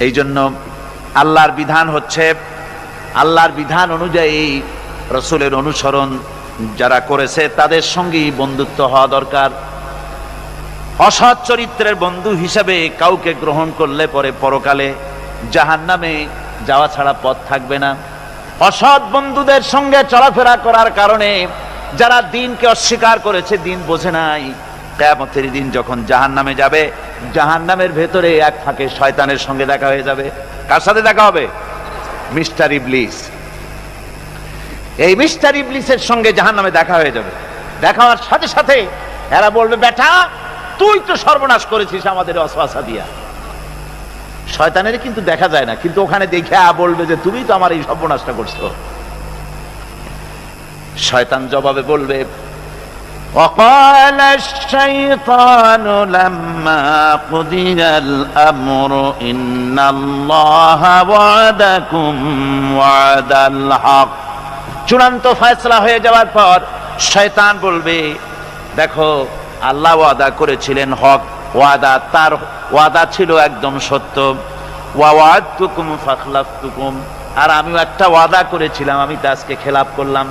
এই জন্য আল্লাহর বিধান হচ্ছে, আল্লাহর বিধান অনুযায়ী রাসূলের অনুসরণ যারা করেছে তাদের সঙ্গেই বন্ধুত্ব হওয়া দরকার। অসৎ চরিত্রের বন্ধু হিসেবে কাউকে গ্রহণ করলে পরে পরকালে জাহান্নামে যাওয়া ছাড়া পথ থাকবে না। অসৎ বন্ধুদের সঙ্গে চলাফেরা করার কারণে যারা দ্বীনকে অস্বীকার করেছে, দ্বীন বোঝে নাই, কিয়ামতের দিন যখন জাহান্নামে যাবে, জাহান্নামের ভেতরে এক ফাঁকে শয়তানের সঙ্গে দেখা হয়ে যাবে। কার সাথে দেখা হবে? মিস্টার ইবলিস। এই মিস্টার ইবলিসের সঙ্গে জাহান্নামে দেখা হয়ে যাবে। দেখা হওয়ার সাথে সাথে এরা বলবে, বেটা তুই তো সর্বনাশ করেছিস আমাদের ওয়াসওয়াসা দিয়া। শয়তানের কিন্তু দেখা যায় না, কিন্তু ওখানে দেখে বলবে যে তুমি তো আমার এই সর্বনাশটা করছো। শয়তান জবাবে বলবে, وقال الشيطان لما قضي الأمر إن الله وعدكم وعد الحق। চূড়ান্ত ফয়সালা হয়ে যাওয়ার পর শয়তান বলবে, দেখো আল্লাহ ওয়াদা করেছিলেন হক ওয়াদা, তার ওয়াদা ছিল একদম সত্য। ওয়া'আদতুকুম ফাখলাফতুকুম, আর আমিও একটা ওয়াদা করেছিলাম, আমি তা আজকে খেলাপ করলাম।